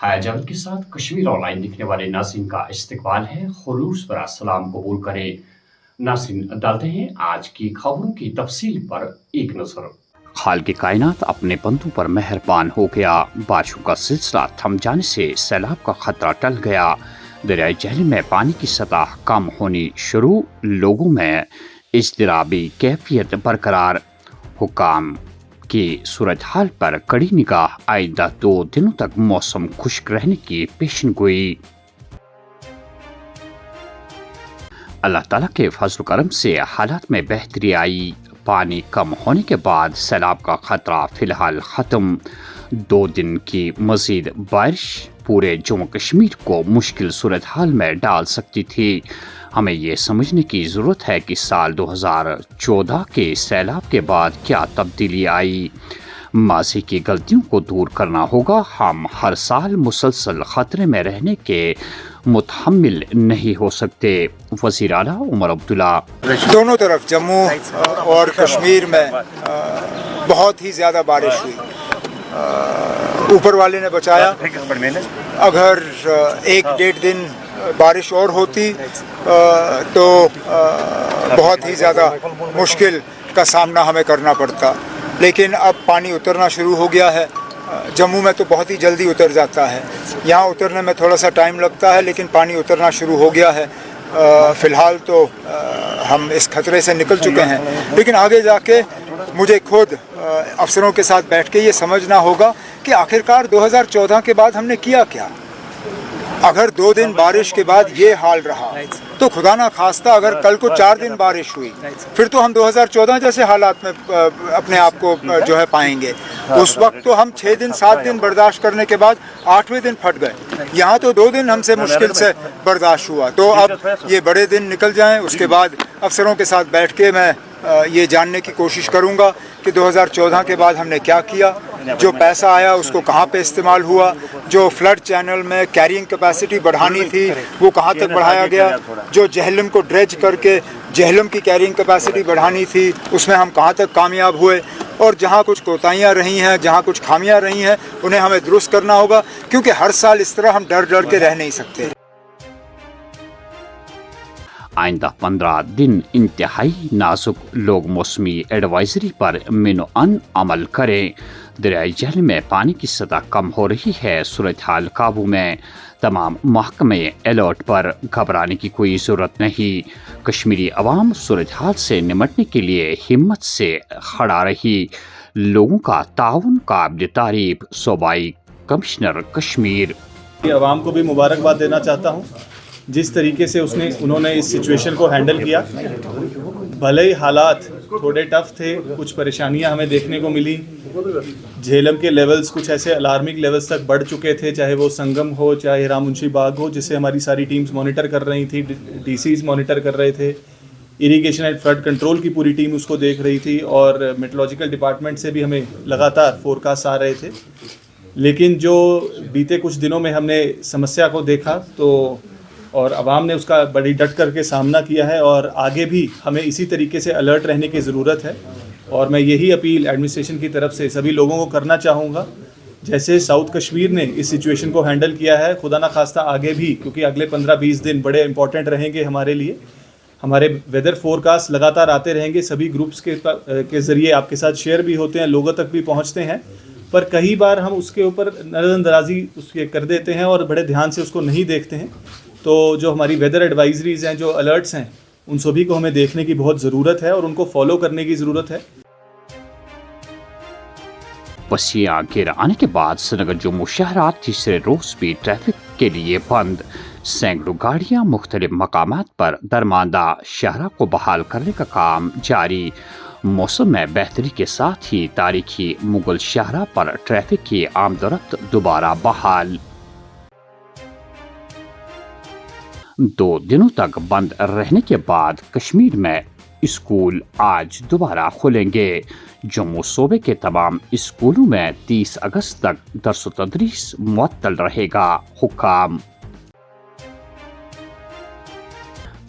हाया जावेद के साथ कश्मीर ऑनलाइन दिखने वाले नाज़रीन का इस्तकबाल है। खुलूस भरा सलाम कबूल करें। नाज़रीन, डालते हैं आज की खबरों की तफसील पर एक नजर। खालिक़ कायनात अपने बंदों पर मेहरबान हो गया। बारिशों का सिलसिला थम जाने से सैलाब का खतरा टल गया। दरियाई जहलम में पानी की सतह कम होनी शुरू, लोगों में इज़्तिराबी कैफियत बरकरार। हुक्काम की सूरत हाल पर कड़ी निगाह, आइंदा 2 दिनों तक मौसम खुश्क रहने की पेशन गोई। अल्लाह ताला के फजल करम से हालात में बेहतरी आई। पानी कम होने के बाद सैलाब का खतरा फिलहाल ख़त्म। 2 दिन की मजीद बारिश पूरे जम्मू कश्मीर को मुश्किल सूरत हाल में डाल सकती थी। हमें ये समझने की ज़रूरत है कि साल 2014 के सैलाब के बाद क्या तब्दीली आई। माजी की गलतियों को दूर करना होगा। हम हर साल मुसलसल ख़तरे में रहने के मुतहम्मिल नहीं हो सकते। वज़ीर आला उमर अब्दुल्ला। दोनों तरफ जम्मू और कश्मीर में बहुत ही ज़्यादा बारिश हुई। ऊपर वाले ने बचाया। अगर 1-1.5 दिन बारिश और होती तो बहुत ही ज़्यादा मुश्किल का सामना हमें करना पड़ता। लेकिन अब पानी उतरना शुरू हो गया है। जम्मू में तो बहुत ही जल्दी उतर जाता है, यहाँ उतरने में थोड़ा सा टाइम लगता है, लेकिन पानी उतरना शुरू हो गया है। फ़िलहाल तो हम इस खतरे से निकल चुके हैं, लेकिन आगे जाके मुझे खुद अफसरों के साथ बैठ के ये समझना होगा कि आखिरकार 2014 के बाद हमने किया क्या। अगर 2 दिन बारिश के बाद ये हाल रहा तो खुदा ना खास्ता अगर कल को 4 दिन बारिश हुई, फिर तो हम 2014 जैसे हालात में अपने आप को जो है पाएंगे। उस वक्त तो हम 6 दिन 7 दिन बर्दाश्त करने के बाद 8वें दिन फट गए। यहाँ तो 2 दिन हमसे मुश्किल से बर्दाश्त हुआ। तो अब ये बड़े दिन निकल जाएं, उसके बाद अफसरों के साथ बैठ के मैं ये जानने की कोशिश करूँगा कि 2014 के बाद हमने क्या किया, जो पैसा आया उसको कहाँ पे इस्तेमाल हुआ, जो फ्लड चैनल में कैरिंग कैपेसिटी बढ़ानी थी वो कहाँ तक बढ़ाया गया, जो जहलम को ड्रेज करके जहलम की कैरिंग कैपेसिटी बढ़ानी थी उसमें हम कहाँ तक कामयाब हुए, और जहाँ कुछ कोताहियाँ रही हैं, जहाँ कुछ खामियाँ रही हैं, उन्हें हमें दुरुस्त करना होगा, क्योंकि हर साल इस तरह हम डर डर के रह नहीं सकते। आइंदा 15 दिन इंतहाई नाजुक, लोग मौसमी एडवाइजरी पर मिनोअन अमल करें। दरियाई जहलम में पानी की सतह कम हो रही है, सूरत हाल काबू में। तमाम महकमे अलर्ट पर, घबराने की कोई ज़रूरत नहीं। कश्मीरी अवाम सूरत हाल से निमटने के लिए हिम्मत से खड़ा रही। लोगों का ताउन काबिल तारीफ। सूबाई कमिश्नर कश्मीर। अवाम को भी मुबारकबाद देना चाहता हूँ जिस तरीके से उन्होंने इस सिचुएशन को हैंडल किया। भले ही हालात थोड़े टफ थे, कुछ परेशानियां हमें देखने को मिली। झेलम के लेवल्स कुछ ऐसे अलार्मिंग लेवल्स तक बढ़ चुके थे, चाहे वो संगम हो, चाहे रामुंशी बाग हो, जिसे हमारी सारी टीम्स मॉनिटर कर रही थी, डीसीज मॉनिटर कर रहे थे। इरिगेशन एंड फ्लड कंट्रोल की पूरी टीम उसको देख रही थी, और मेट्रोलॉजिकल डिपार्टमेंट से भी हमें लगातार फोरकास्ट आ रहे थे। लेकिन जो बीते कुछ दिनों में हमने समस्या को देखा तो और आवाम ने उसका बड़ी डट करके सामना किया है, और आगे भी हमें इसी तरीके से अलर्ट रहने की ज़रूरत है। और मैं यही अपील एडमिनिस्ट्रेशन की तरफ से सभी लोगों को करना चाहूँगा, जैसे साउथ कश्मीर ने इस सिचुएशन को हैंडल किया है, खुदा ना खास्ता आगे भी, क्योंकि अगले 15-20 दिन बड़े इंपॉर्टेंट रहेंगे हमारे लिए। हमारे वेदर फोरकास्ट लगातार आते रहेंगे, सभी ग्रुप्स के ज़रिए आपके साथ शेयर भी होते हैं, लोगों तक भी पहुँचते हैं, पर कई बार हम उसके ऊपर नज़रअंदाजी उसके कर देते हैं और बड़े ध्यान से उसको नहीं देखते हैं। तो जो हमारी वेदर एडवाइजरीज़ हैं, जो अलर्ट्स हैं, उन सभी को हमें देखने की बहुत ज़रूरत है और उनको फॉलो करने की ज़रूरत है। पसिया गिर आने के बाद श्रीनगर जम्मू शहर तीसरे रोज भी ट्रैफिक के लिए बंद। सैकड़ों गाड़ियां मुख्तलिफ मकामात पर दरमांदा। शहर को बहाल करने का काम जारी। मौसम में बेहतरी के साथ ही तारीखी मुगल शहर पर ट्रैफिक की आमदोरफ्त दोबारा बहाल। 2 दिनों तक बंद रहने के बाद कश्मीर में स्कूल आज दोबारा खुलेंगे। जम्मू सूबे के तमाम स्कूलों में 30 अगस्त तक दर्स तदरीस मुअत्तल रहेगा। हुक्काम।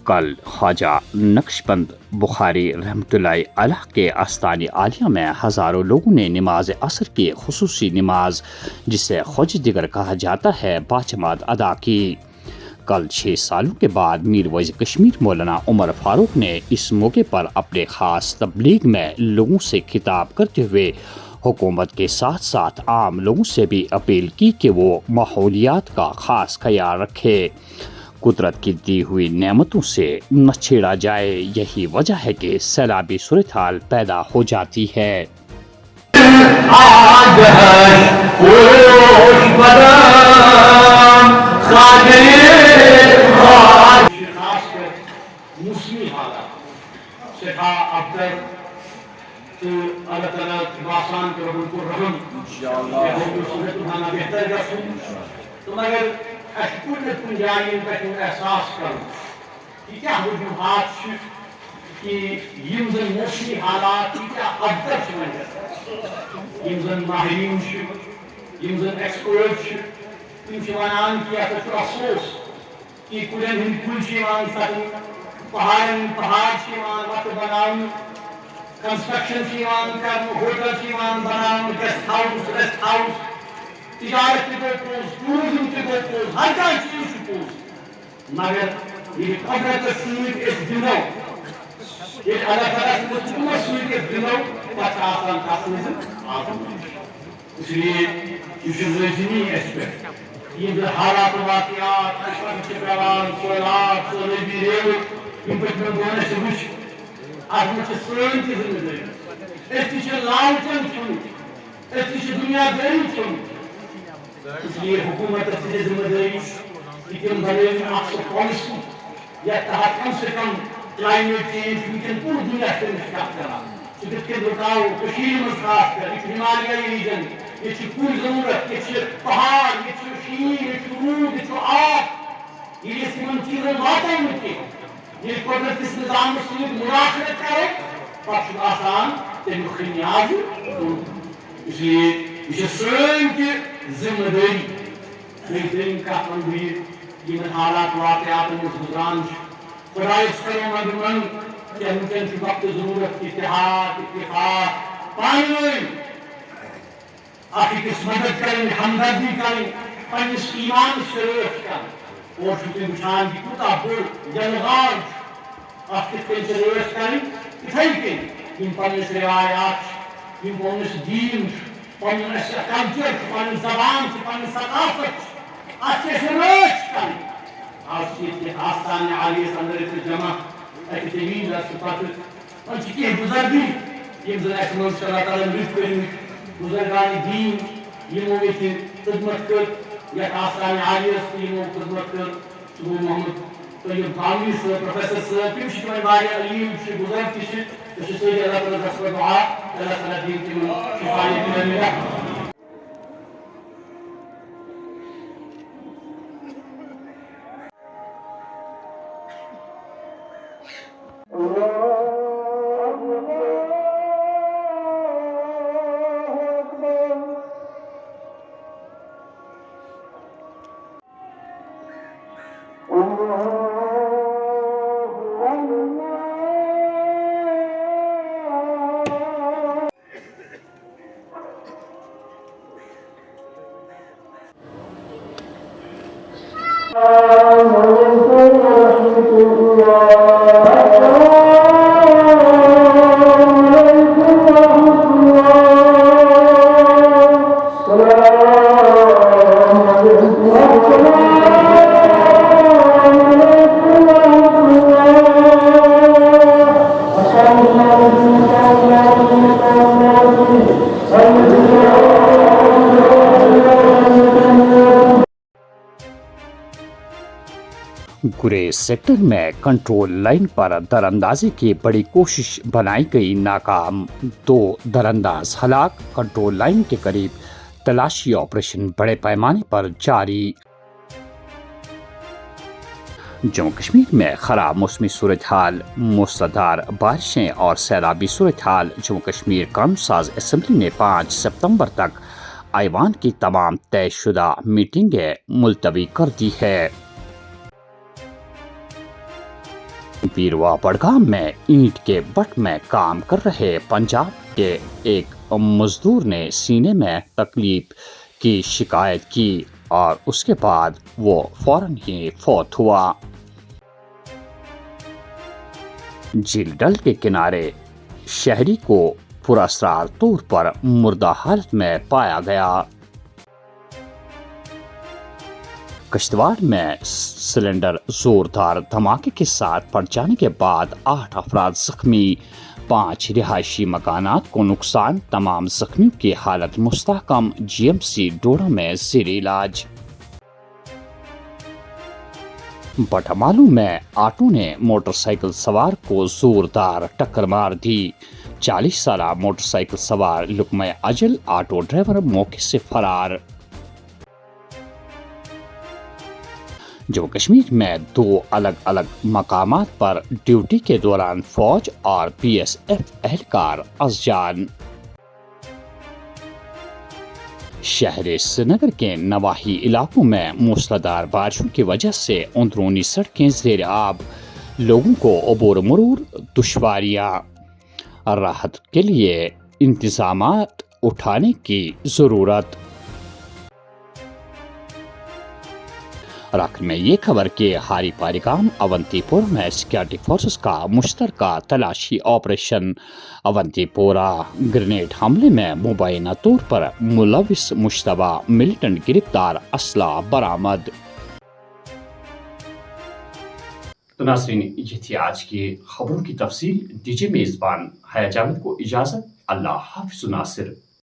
کل خواجہ نقش بند بخاری رحمۃ اللہ علیہ کے آستان عالیہ میں ہزاروں لوگوں نے نماز عصر کی خصوصی نماز، جسے خج دیگر کہا جاتا ہے، باجماعت ادا کی۔ کل 6 سالوں کے بعد میر ویز کشمیر مولانا عمر فاروق نے اس موقع پر اپنے خاص تبلیغ میں لوگوں سے خطاب کرتے ہوئے حکومت کے ساتھ ساتھ عام لوگوں سے بھی اپیل کی کہ وہ ماحولیات کا خاص خیال رکھے، قدرت کی دی ہوئی نعمتوں سے نہ چھیڑا جائے، یہی وجہ ہے کہ سیلابی صورتحال پیدا ہو جاتی ہے۔ اللہ تعالیٰ آسان کرو بالکل رحم بہتر گھن تو مگر کن جائن پہ احساس کر یہ وجوہات کہ زن موسمی حالات ابتر ون زن ماہرین زن ایکسپرٹ تم ونان کہ یہ افسوس کہ کلین ہند کل ژٹن پہاڑن پہاڑ وت بناؤن، کنسٹرکشن کر، ہوٹل بناؤ، گیسٹ ہاؤس، ریسٹ ہاؤس، تجارت تہ گو پوز، ٹورزم تہ گو پوز، ہر کھانا چیز پوز، مگر یہ قدرت ست دنو یہ اللہ تعالیٰ سندس حکمت ست دنو پتہ آسان تس مز اس لیے یہ لازمی اس پہ یہ حالات واقعات پیوان سہلاب سہلابی ریو پتم دون سے وچ ات مجھ سن تہ ذمہ داری اس تہ لالچن چھ اس تہ دنیا داری چھ اس لیے حکومت سے ذمہ داری کہ تم بنائیں اکھ پالیسی یا تحت کم سے کم کلائمیٹ چینج ونکن پور دنیا تمہیں کت کران کت کن رکاو مز خاص کر یہ ہمالیائی ریجن یہ پوری ضرورت یہ پہاڑ یہ شین یہ رود یہ آب یہ ان چیزن واتو کی یہ قدرت کس نظام ست مداخلت کرے پتہ آسان تمیک خمیاز اس لیے یہ سن تہ ذمہ داری تریم کت ون بہت حالات واقعات گزران خدائس کرو مگر من کہ ونکن وقت ضرورت اتحاد اتفاق پانی اکس مدد کریں ہمدردی کریں پنس ایمان شریف کر اور تم وچان کہ کوتاہ بڑ جلغار کت کن رٲچھ کریں اتھے کن پنس روایات پنس دین پن کلچر پن زبان پن ثقافت ات رٲچھ کریں آج آستان عالیس اندر جمع اکہ طویل عرصہ پتہ وۄنۍ چھِ کینٛہہ بُزرگی یِم زن اسہِ منٛز چھِ اللہ تعالیٰ رٕتۍ کٔرمٕتۍ بزرگان دین یمو یہ خدمت کر یتھ آستان عالیس تہ یمو خدمت کر سہ گو محمد طیب گامنی صاحب پروفیسر صاحب تم تمہیں واریاہ علیم بزرگ تہ سٲری اللہ تعالیٰ گژھِ دعا اللہ تعالیٰ دِیِن تمن شفایت گریز سیکٹر میں کنٹرول لائن پر دراندازی کی بڑی کوشش بنائی گئی ناکام، 2 درانداز ہلاک، کنٹرول لائن کے قریب تلاشی آپریشن بڑے پیمانے پر جاری۔ جموں کشمیر میں خراب موسمی صورتحال، موسلادھار بارشیں اور سیلابی صورتحال۔ جموں کشمیر قانون ساز اسمبلی نے 5 ستمبر تک ایوان کی تمام طے شدہ میٹنگیں ملتوی کر دی ہے۔ بیروا بڑگام میں اینٹ کے بٹ میں کام کر رہے پنجاب کے ایک مزدور نے سینے میں تکلیف کی شکایت کی اور اس کے بعد وہ فوراً ہی فوت ہوا۔ جھیل ڈل کے کنارے شہری کو پراسرار طور پر مردہ حالت میں پایا گیا۔ کشتواڑ میں سلنڈر زوردار دھماکے کے ساتھ پھٹ جانے کے بعد 8 افراد زخمی، 5 رہائشی مکانات کو نقصان، تمام زخمیوں کی حالت مستحکم، GMC ڈوڈا میں زیر علاج۔ بٹامالو میں آٹو نے موٹر سائیکل سوار کو زوردار ٹکر مار دی، 40 سالہ موٹر سائیکل سوار لقمہ اجل، آٹو ڈرائیور موقع سے فرار۔ جموں کشمیر میں 2 الگ الگ مقامات پر ڈیوٹی کے دوران فوج اور BSF اہلکار از جان۔ شہر سری نگر کے نواحی علاقوں میں موسلادھار بارشوں کی وجہ سے اندرونی سڑکیں زیر آب، لوگوں کو عبور مرور دشواریاں، راحت کے لیے انتظامات اٹھانے کی ضرورت۔ راکن میں یہ خبر کہ ہاری پاریگام اونتی پور میں سیکورٹی فورسز کا مشترکہ تلاشی آپریشن، اونتی پورہ گرینیڈ حملے میں مبینہ طور پر ملوث مشتبہ ملیٹنٹ گرفتار، اسلحہ برآمد۔ تو ناظرین، یہ تھی آج کی خبروں کی تفصیل۔ دیجیے میزبان حیا جاوید کو اجازت۔ اللہ حافظ ناصر۔